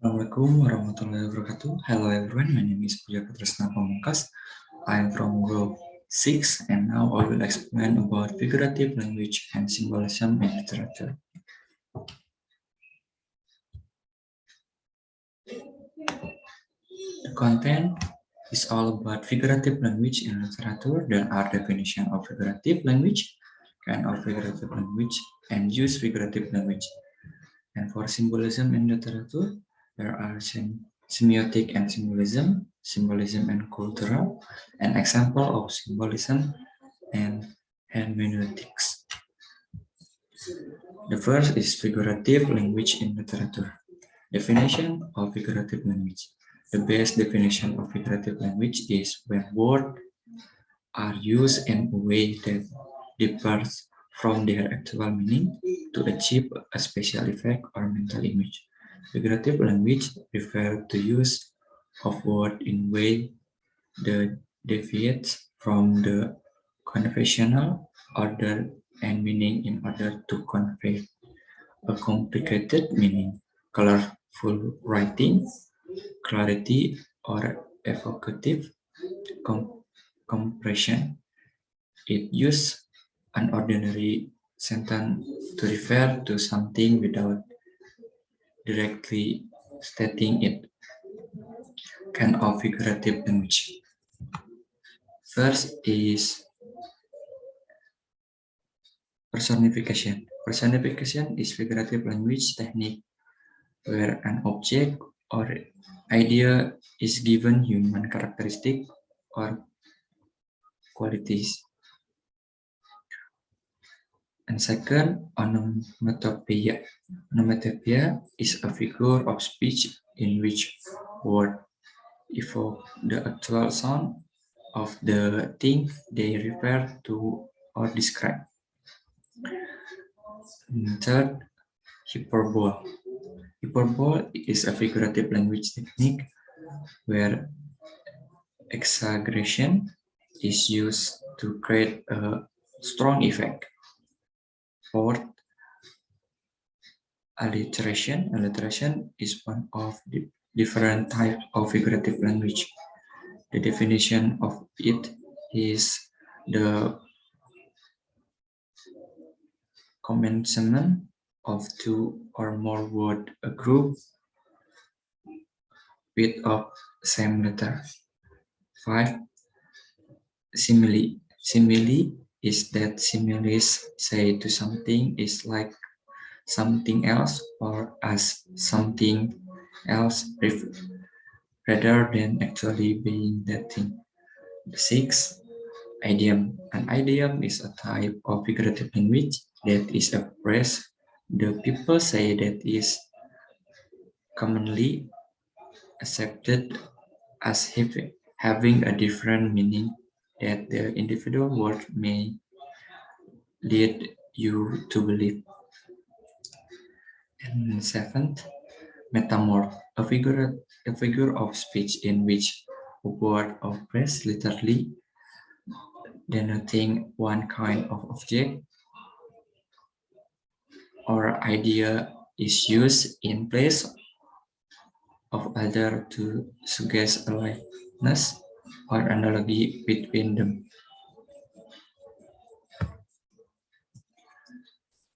Assalamualaikum warahmatullahi wabarakatuh. Hello everyone, my name is Puja Tresna Pamungkas. I am from Group 6 and now I will explain about figurative language and symbolism in literature. The content is all about figurative language in literature. There are definitions of figurative language, kind of figurative language, and use figurative language. And for symbolism in literature, there are semiotic and symbolism and cultural, an example of symbolism and hermeneutics. The first is figurative language in literature. Definition of figurative language. The best definition of figurative language is when words are used in a way that differs from their actual meaning to achieve a special effect or mental image. Figurative language refers to use of words in way that deviates from the conventional order and meaning in order to convey a complicated meaning, colorful writing, clarity, or evocative compression. It uses an ordinary sentence to refer to something without directly stating it. Kind of figurative language. First is personification. Personification is figurative language technique where an object or idea is given human characteristic or qualities. And second, onomatopoeia. Onomatopoeia is a figure of speech in which words evoke the actual sound of the thing they refer to or describe. And third, hyperbole. Hyperbole is a figurative language technique where exaggeration is used to create a strong effect. Fourth, alliteration. Alliteration is one of the different types of figurative language. The definition of it is the commencement of two or more words, a group with of same letter. 5. Simile. Simile is that similes say to something is like something else or as something else rather than actually being that thing. 6. Idiom. An idiom is a type of figurative language that is a phrase the people say that is commonly accepted as having a different meaning that the individual word may lead you to believe. And 7th, metamorph, a figure of speech in which a word or phrase literally denoting one kind of object or idea is used in place of other to suggest a likeness or analogy between them.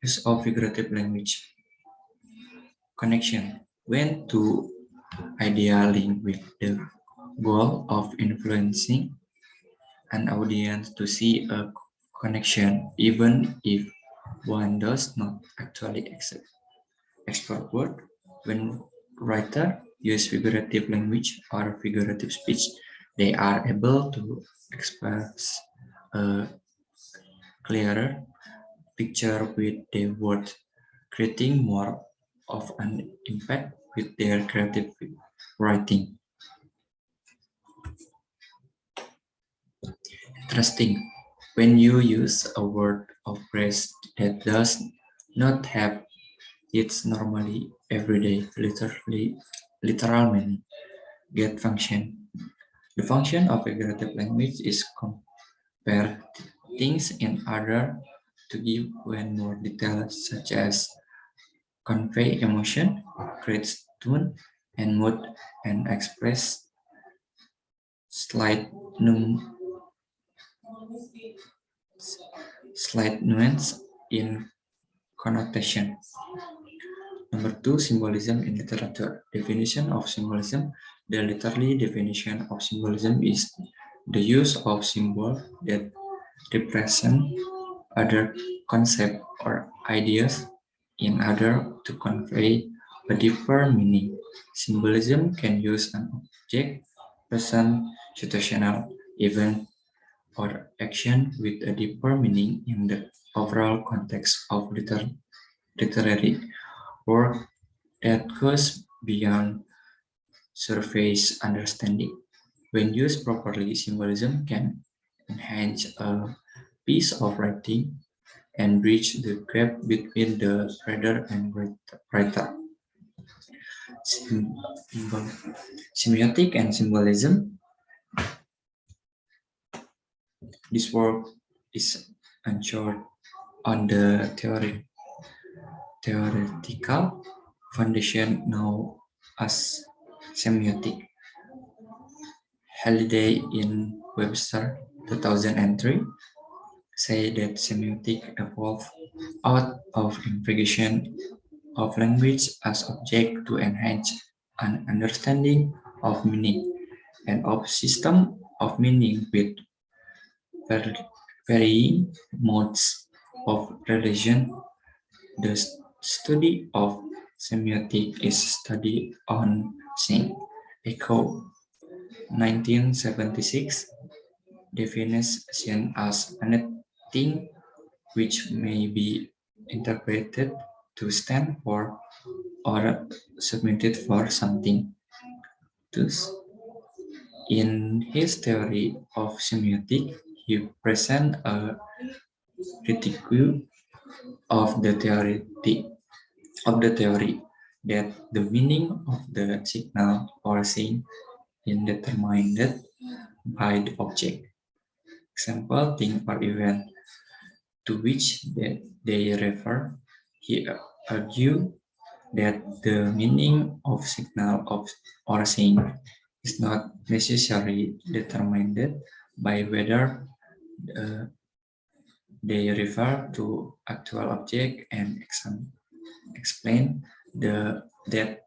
Use of figurative language. Connection. When two ideas link with the goal of influencing an audience to see a connection, even if one does not actually express word. When writer use figurative language or figurative speech, they are able to express a clearer picture with their words, creating more of an impact with their creative writing. Interesting. When you use a word or phrase that does not have its normally everyday literal meaning, get function. The function of figurative language is compare things in order to give when more details such as convey emotion, create tone, and mood and express slight num slight nuance in connotation. Number two, symbolism in literature. Definition of symbolism. The literary definition of symbolism is the use of symbols that represent other concepts or ideas in order to convey a deeper meaning. Symbolism can use an object, person, situational event, or action with a deeper meaning in the overall context of literary work that goes beyond surface understanding. When used properly, symbolism can enhance a piece of writing and bridge the gap between the reader and writer. Semiotic and symbolism. This work is anchored on the theoretical foundation known as semiotic. Halliday in Webster 2003 say that semiotic evolved out of investigation of language as object to enhance an understanding of meaning and of system of meaning with varying modes of relation. The study of semiotic is study on Singh Echo 1976 definition as anything which may be interpreted to stand for or submitted for something. Thus, in his theory of semiotic, he presents a critique of the theory that the meaning of the signal or sign is determined by the object, example, thing or event to which they refer. He argued that the meaning of signal or sign is not necessarily determined by whether uh, they refer to actual object and explain that the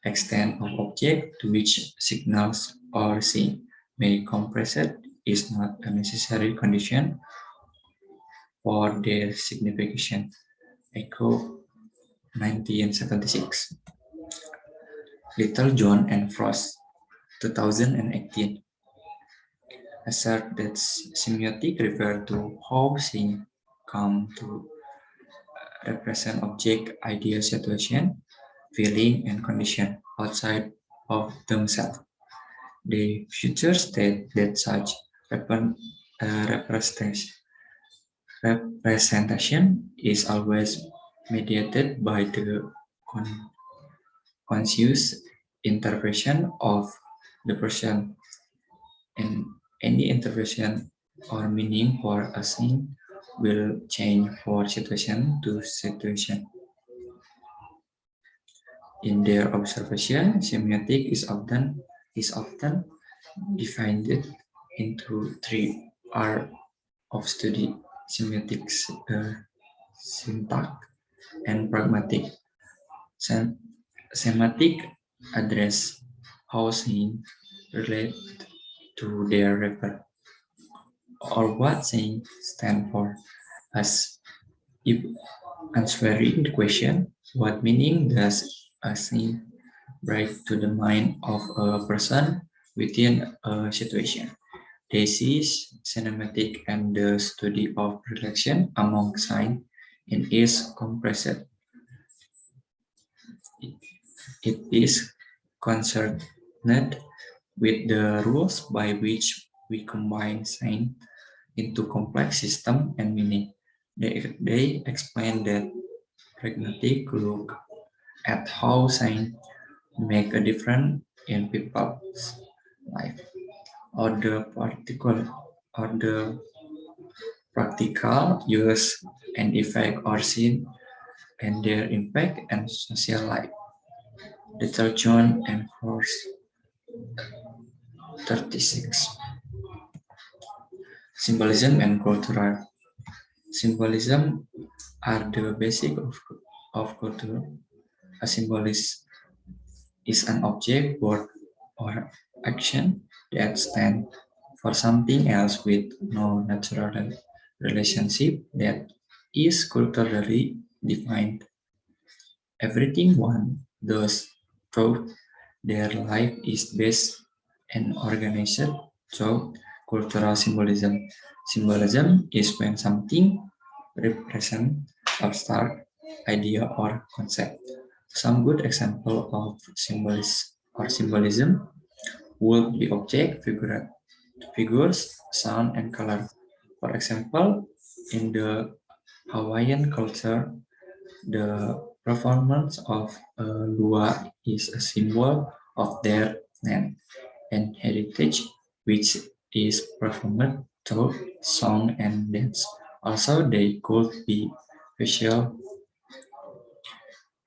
extent of object to which signals or sign may compress it is not a necessary condition for their signification. Echo 1976. Littlejohn and Frost 2018 assert that semiotic refer to how things come to represent object, idea, situation, feeling, and condition outside of themselves. The future state that such representation is always mediated by the conscious interpretation of the person, and any interpretation or meaning for a scene will change for situation to situation. In their observation, semiotic is often divided into three R of study: semiotic, syntax, and pragmatic. Semantic address how saying relate to their refer or what saying stand for, as if answering the question, what meaning does a saying bring to the mind of a person within a situation? This is cinematic and the study of relation among signs in is compressed. It is concerned with the rules by which we combine signs into complex system and meaning. They explain that pragmatic look at how signs make a difference in people's life, or the practical use and effect are seen and their impact and social life. Little John and verse 36. Symbolism and cultural. Symbolism are the basic of culture. A symbol is an object, word, or action that stands for something else with no natural relationship that is culturally defined. Everything one does throughout their life is based and organized through cultural symbolism. Symbolism is when something represents abstract idea or concept. Some good example of symbolism would be object, figures, sound, and color. For example, in the Hawaiian culture, the performance of a lua is a symbol of their land and heritage, which is performed through song and dance. Also, they could be visual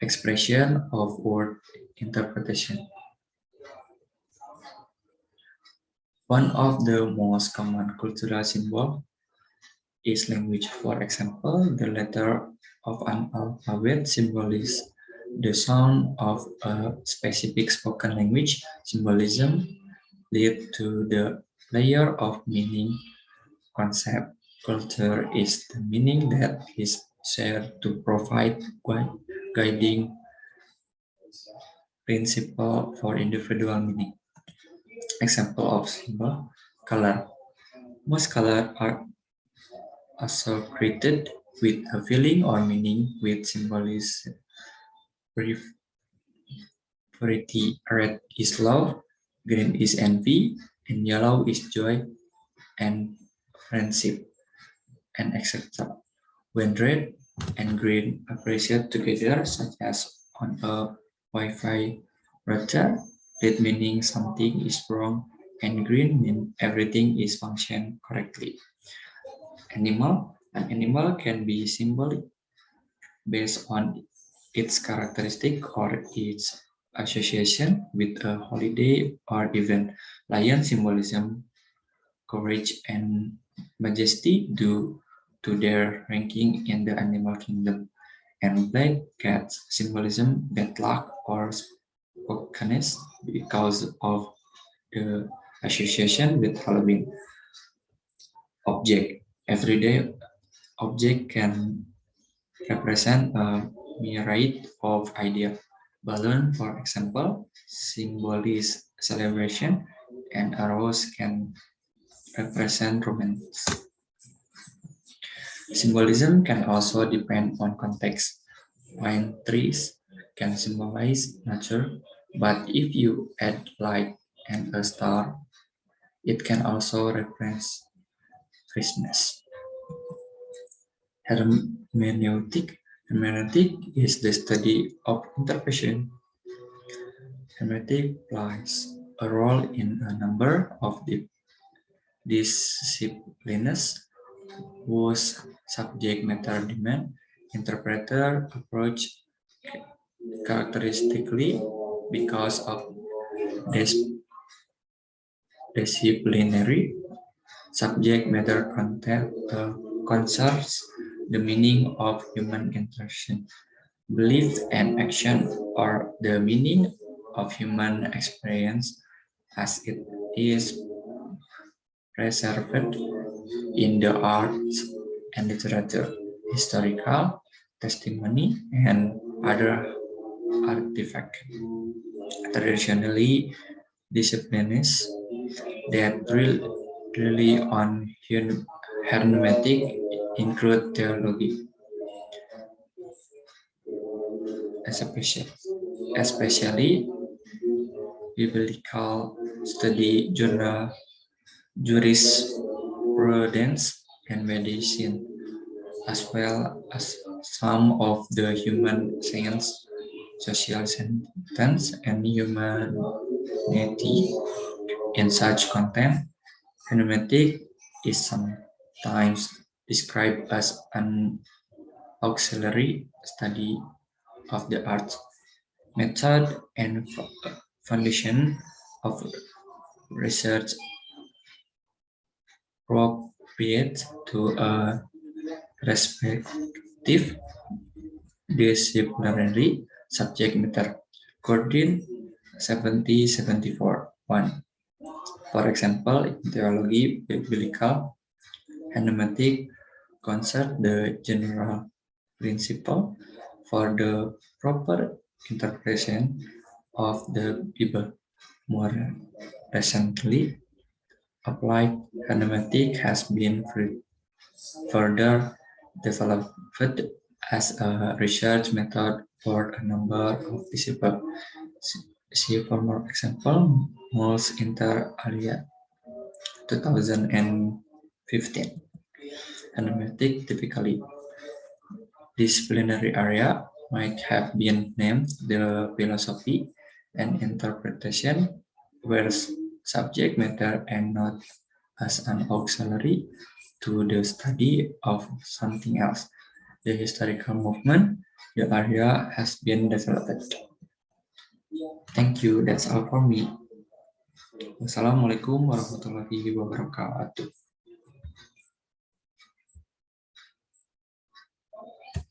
expression of word interpretation. One of the most common cultural symbols is language. For example, the letter of an alphabet symbolizes the sound of a specific spoken language. Symbolism lead to the layer of meaning concept. Culture is the meaning that is shared to provide guiding principle for individual meaning. Example of symbol color. Most colors are associated with a feeling or meaning with symbolism. Pretty red is love, green is envy, and yellow is joy and friendship, and etc. When red and green appreciate together, such as on a Wi-Fi router, red meaning something is wrong, and green mean everything is function correctly. An animal can be symbolic based on its characteristic or its association with a holiday or event. Lion symbolism courage and majesty due to their ranking in the animal kingdom, and black cats symbolism bad luck or spookiness because of the association with Halloween. Object. Everyday object can represent a myriad of ideas. Balloon, for example, symbolize celebration, and a rose can represent romance. Symbolism can also depend on context. Pine trees can symbolize nature, but if you add light and a star, it can also represent Christmas. Hermeneutic. Hermeneutic is the study of interpretation. Hermeneutic plays a role in a number of disciplines whose subject matter demand interpreter approach characteristically because of this disciplinary subject matter content concerns the meaning of human interaction, belief, and action, or the meaning of human experience as it is preserved in the arts and literature, historical testimony, and other artifacts. Traditionally, disciplines that rely on hermeneutic include theology, especially biblical study, journal, jurisprudence, and medicine, as well as some of the human science, social science, and humanity. In such content, hermeneutic is sometimes described as an auxiliary study of the arts. method and foundation of research appropriate to a respective disciplinary subject matter. Gordon 7074 1. For example, in theology, biblical, hermeneutic concern the general principle for the proper interpretation of the Bible. More recently, applied hermeneutic has been further developed as a research method for a number of disciplines. See for more example, Moles inter alia 2015. Hermeneutic typically disciplinary area might have been named the philosophy and interpretation, whereas subject matter and not as an auxiliary to the study of something else. The historical movement, the area has been developed. Thank you. That's all for me. Wassalamualaikum warahmatullahi wabarakatuh.